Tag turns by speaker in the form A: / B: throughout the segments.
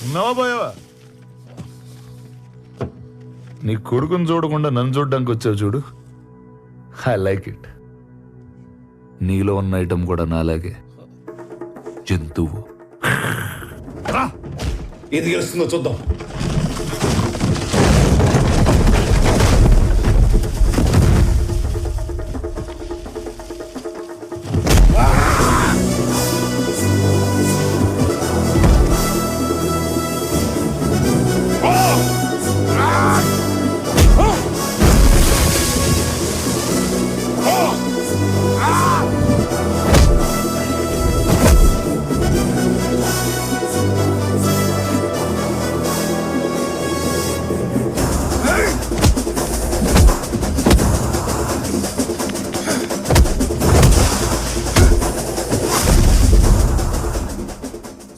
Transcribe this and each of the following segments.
A: ఉన్నావా పోయావా? నీ కొడుకుని చూడకుండా నన్ను చూడడానికి వచ్చావు చూడు. I like it. నీలో ఉన్న ఐటమ్ కూడా నాలాగే జంతువు.
B: ఏది గెలుస్తుందో చూద్దాం.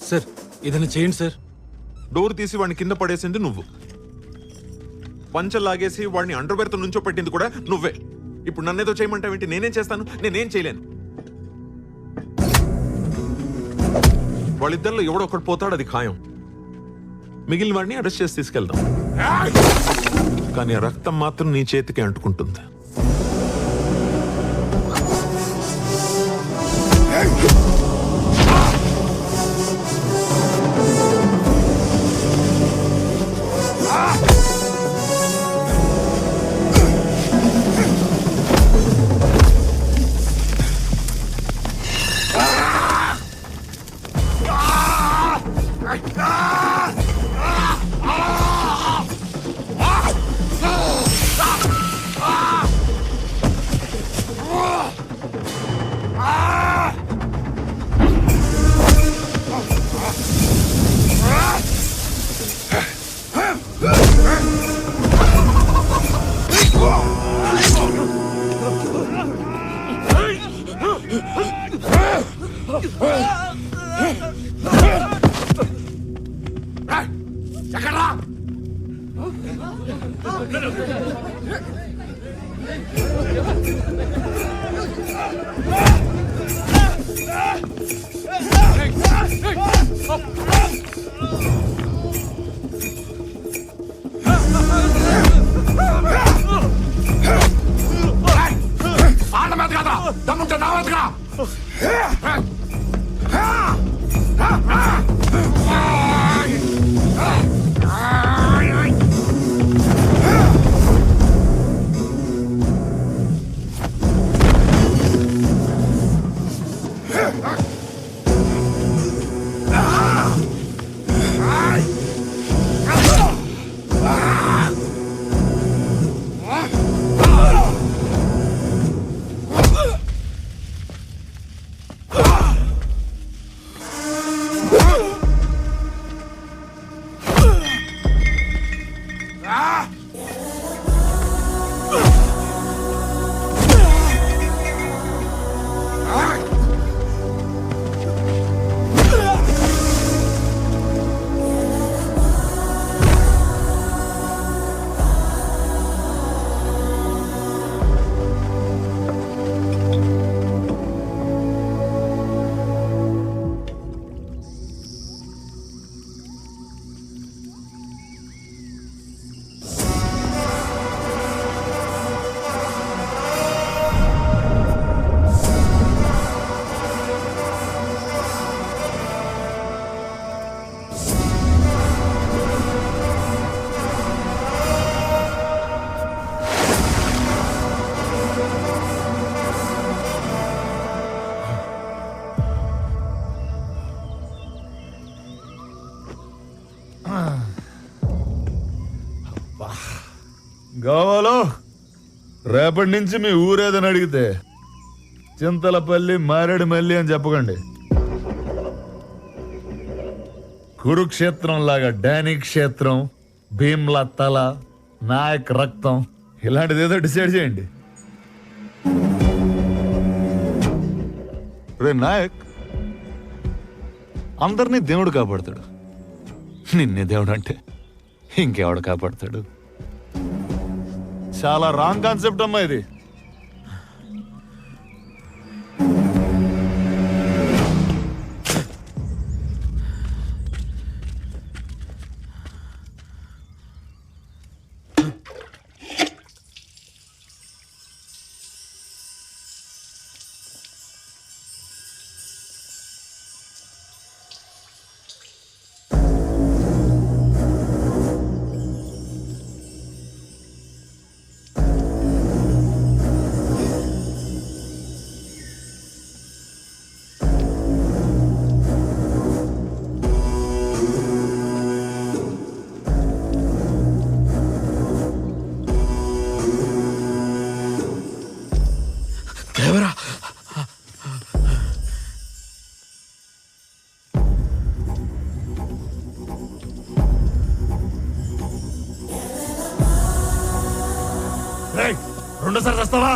C: సార్ ఏదైనా చేయండి సార్.
D: డోర్ తీసి వాడిని కింద పడేసింది నువ్వు, పంచలు లాగేసి వాడిని అండర్వేర్తో నుంచో పెట్టింది కూడా నువ్వే. ఇప్పుడు నన్నేదో చేయమంటావేంటి? నేనేం చేస్తాను? నేనేం చేయలేను. వాళ్ళిద్దరిలో ఎవడో ఒకటి పోతాడు, అది ఖాయం. మిగిలిన వాడిని అరెస్ట్ చేసి తీసుకెళ్దాం. కానీ ఆ రక్తం మాత్రం నీ చేతికి అంటుకుంటుంది.
A: గోవాలో రేపటి నుంచి మీ ఊరేదని అడిగితే చింతలపల్లి మారేడుమల్లి అని చెప్పకండి. కురుక్షేత్రం లాగా డాని క్షేత్రం, భీమ్లా తల, నాయక్ రక్తం ఇలాంటిది ఏదో డిసైడ్ చేయండి. రే నాయక్, అందరినీ దేవుడు కాపాడతాడు, నిన్నే దేవుడు అంటే ఇంకెవడు కాపాడతాడు? చాలా రాంగ్ కాన్సెప్ట్ అమ్మా ఇది.
C: దేవరా,
A: రెండోసారి వస్తావా?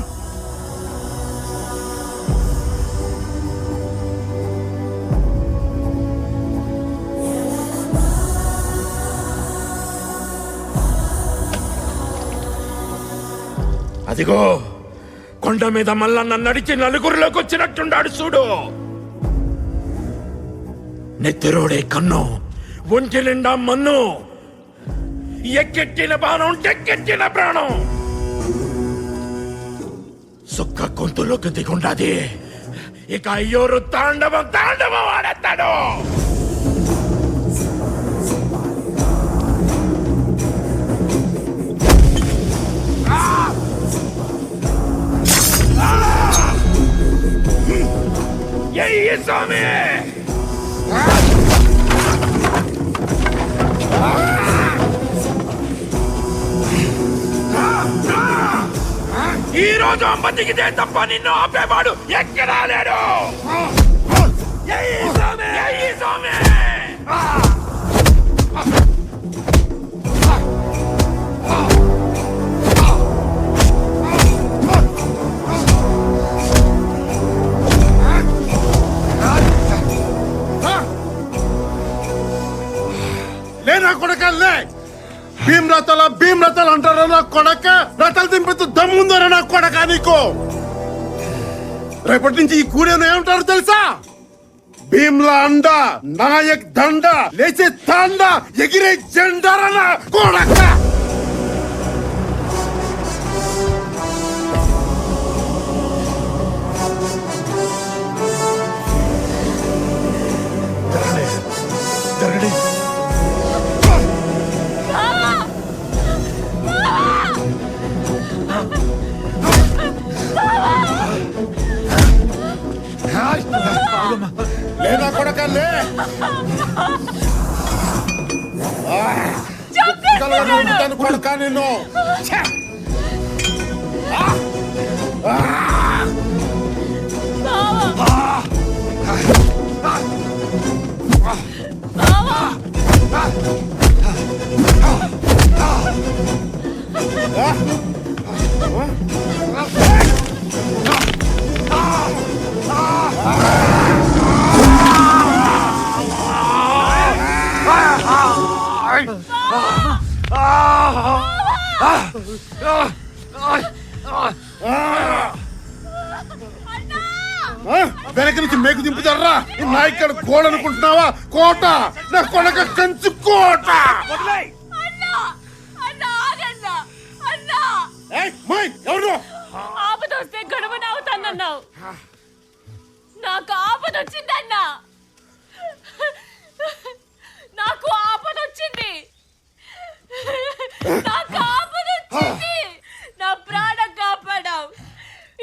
B: అదిగో కొండ మీద మల్లన్న నడిచి నలుగురిలోకి వచ్చినట్టున్నాడు చూడు. నెత్తిరోడే కన్ను, ఒంటి నిండా మన్ను, ఎక్కెట్టిన బాణం టెక్కెట్టిన ప్రాణం. సుక్క గొంతులోకి దిగుండాది. ఇక అయ్యోరు తాండవం తాండవం ఆడతాడు. ఎయ్యి స్వామి! ఈ రోజు అమ్మ దిగితే తప్ప నిన్ను ఆపేవాడు ఎక్కడా లేడు. ఎయ్యి స్వామి! ఎయ్యి స్వామి!
E: లేనా కొడకల్లే భీమ్ రథాలు అంటారా నా కొడక? రథాలు దింపెత్తు దమ్ముందరా నా కొడక నీకు? రేపటి నుంచి ఈ కూడేను ఏమంటారు తెలుసా? భీమ్లా అండ, నాయక్ దండ, లేచే తాండ, ఎగిరే జెండారా నా కొడక?
B: జరగండి.
E: లేనా కొడకల్లే కొడక నిన్ను. వెనక నుంచి మేకు దింపుతారా? నాయకుడు కోడ అనుకుంటున్నావా? కోట నా కొడక, కంచు కోట. ఎవరు
F: ఆపదొస్తే గొడవనవుతానన్నావు. నాకు ఆపదొచ్చిందన్నా. నాకు ఆపదొచ్చింది. నాకు ఆపదొచ్చింది. నా ప్రాణం కాపాడావు.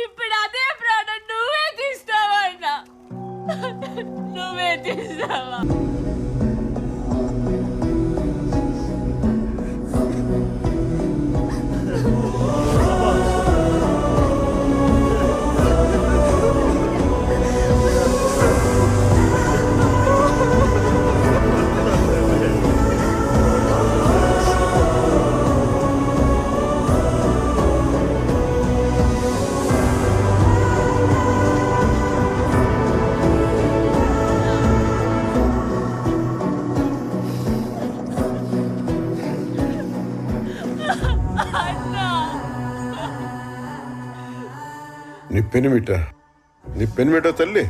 F: ఇప్పుడు అదే ప్రాణం నువ్వే తీస్తావా అన్నా? నువ్వే తీస్తావా?
E: నీ పెనిమిట తల్లి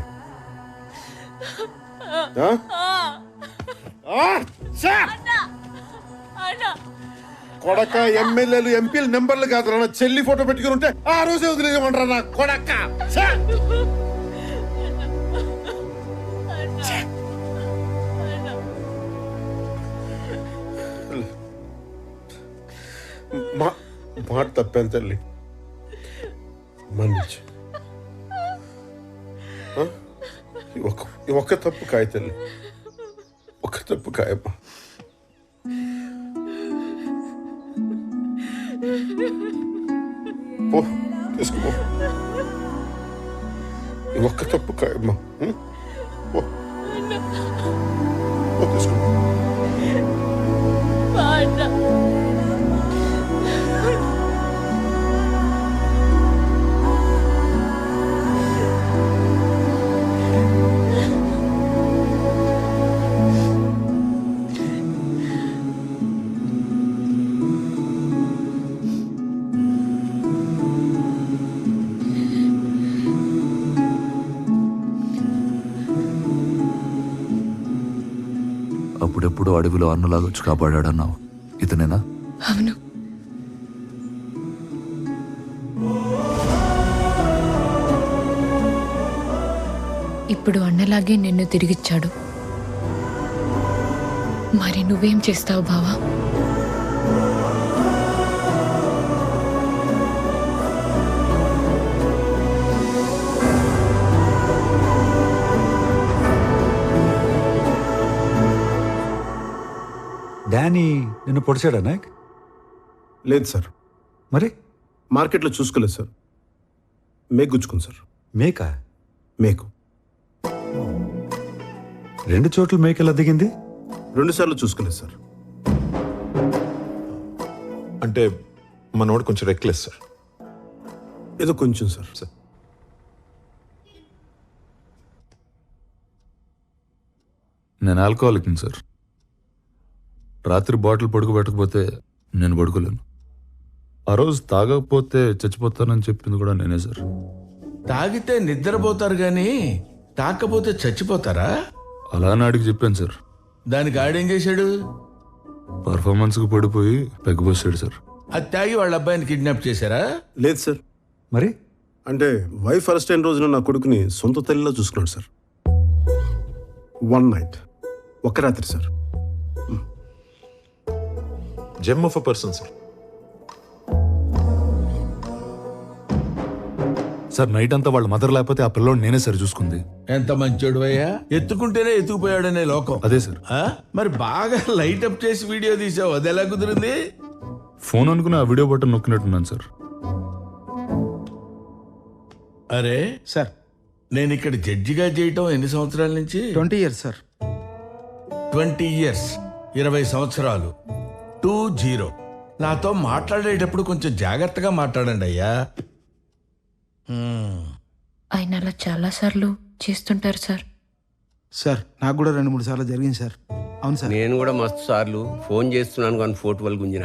E: ఆ? ఆ? ఛే!
F: అన్నా
E: కొడక ఎమ్మెల్యేలు ఎంపీలు నెంబర్లు కాదు నా చెల్లి ఫోటో పెట్టుకుని ఉంటే ఆ రోజే వదిలేయమంటారా నా కొడక ఛే! మాట తప్పాను తల్లి మన్నించు ఆ? ఈ ఒక్క తప్పు కాయ తల్లి ఒక్క తప్పు కాయమ్మా పో తీసుకో ఈ ఒక్క తప్పు కాయమ్మా పో తీసుకో
F: అన్నా
A: అప్పుడెప్పుడు అడవిలో అన్నలాగా వచ్చి కాపాడాడన్నావు, ఇతనేనా?
G: అవును. ఇప్పుడు అన్నలాగే నిన్ను తిరిగిచ్చాడు. మరి నువ్వేం చేస్తావు బావా?
C: డానీ నిన్ను పొడిచాడా నాయక్?
H: లేదు సార్,
C: మరి
H: మార్కెట్లో చూసుకోలేదు సార్. మేకు గుచ్చుకుంది సార్.
C: మేకా?
H: మేకు
C: 2 చోట్ల మేక ఎలా దిగింది?
H: 2 సార్లు చూసుకోలేదు సార్.
D: అంటే మనోడు కొంచెం రెక్లెస్ సార్.
H: ఏదో కొంచెం సార్.
A: నేను ఆల్కహాలిక్ని సార్. రాత్రి బాటిల్ పడుకోబెట్టకపోతే నేను పడుకోలేను. ఆ రోజు తాగకపోతే చచ్చిపోతానని చెప్పింది కూడా నేనే సార్.
B: తాగితే నిద్రపోతారు గాని తాకపోతే చచ్చిపోతారా?
A: అలా నాడికి చెప్పాను సార్.
B: దానికి ఆడేం చేశాడు?
A: పర్ఫార్మెన్స్కి పడిపోయి పెగ్గబోసాడు సార్.
B: అది తాగి వాళ్ళ అబ్బాయిని కిడ్నాప్ చేశారా?
H: లేదు సార్.
C: మరి
H: అంటే వైఫ్ అరెస్ట్ అయిన రోజున నా కొడుకుని సొంత తల్లిలో చూసుకున్నాడు సార్. 1 నైట్, ఒక్క రాత్రి sir.
D: Gem of a person sir.
A: Sir night అంతా వాళ్ళ మదర్ లేకపోతే ఆ పిల్లోడు నేనే సార్ చూసుకుంది.
B: ఎంత మంచోడు అయ్యా, ఎత్తుకుంటేనే ఎత్తుకుపోయాడనే లోకం.
A: అదే సార్.
B: ఆ? మరి బాగా లైట్ అప్ చేసి వీడియో తీసావు, అది ఎలా కుదిరింది?
A: ఫోన్ అనుకుని ఆ వీడియో బటన్ నొక్కినట్టున్నాను సార్.
B: అరే
I: సార్,
B: నేను ఇక్కడ జడ్జిగా చేయటం ఎన్ని సంవత్సరాల నుంచి?
I: 20 years సార్.
B: 20 years, 20 సంవత్సరాలు. 20. నాతో మాట్లాడేటప్పుడు కొంచెం జాగ్రత్తగా మాట్లాడండి అయ్యా.
G: ఆయన అలా చాలా సార్లు చేస్తుంటారు సార్.
I: సార్ నాకు కూడా 2-3 సార్లు జరిగింది సార్. అవును సార్.
J: నేను కూడా మస్తు సార్లు ఫోన్ చేస్తున్నాను కానీ ఫోటోలు గుంజిన.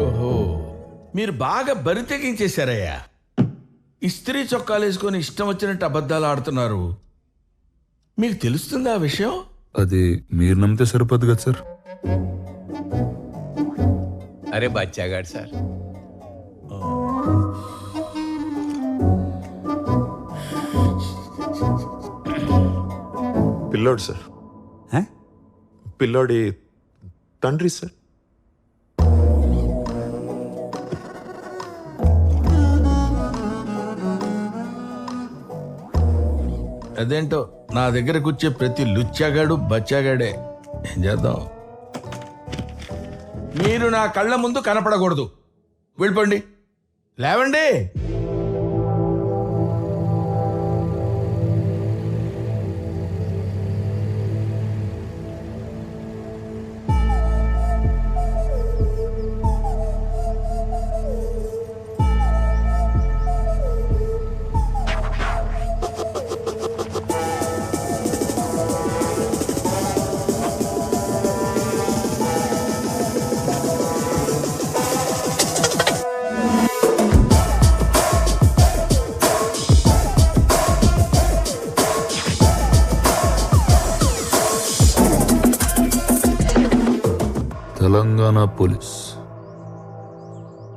B: ఓహో, మీరు బాగా బరి తెగించేశారయ్యా. ఇస్త్రీ చొక్కాలు వేసుకొని ఇష్టం వచ్చినట్టు అబద్ధాలు ఆడుతున్నారు. మీకు తెలుస్తుందా ఆ విషయం?
A: అది మీరు నమ్మితే సరిపోదు కదా సార్.
J: అరే బచ్చాగాడు సార్.
D: పిల్లోడు సార్.
C: హ?
D: పిల్లోడి తండ్రి సార్.
B: అదేంటో నా దగ్గరకు వచ్చే ప్రతి లుచ్చాగాడు బచ్చాగాడే. ఏం చేద్దాం? మీరు నా కళ్ళ ముందు కనపడకూడదు. వెళ్ళిపోండి, లేవండి.
A: తెలంగాణ పోలీస్.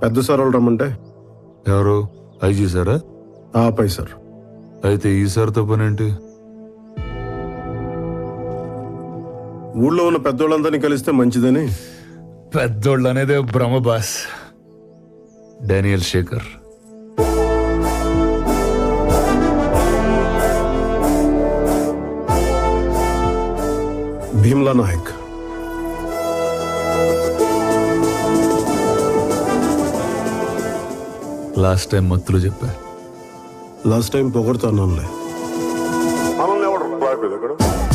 H: పెద్ద సార్ వాళ్ళు రమ్మంటే
A: ఎవరు? ఐజీ సారా?
H: ఆపై సార్.
A: అయితే ఈ సార్తో పనేంటి?
H: ఊళ్ళో ఉన్న పెద్దోళ్ళందరినీ కలిస్తే మంచిదని.
A: పెద్దోళ్ళు అనేదే భ్రమ boss. Daniel Shekhar.
H: Bheemla Nayak.
A: Last time మత్తులు చెప్పా.
H: లాస్ట్ టైం పొగడుతున్నానులే.
E: మనల్ని ఎవడు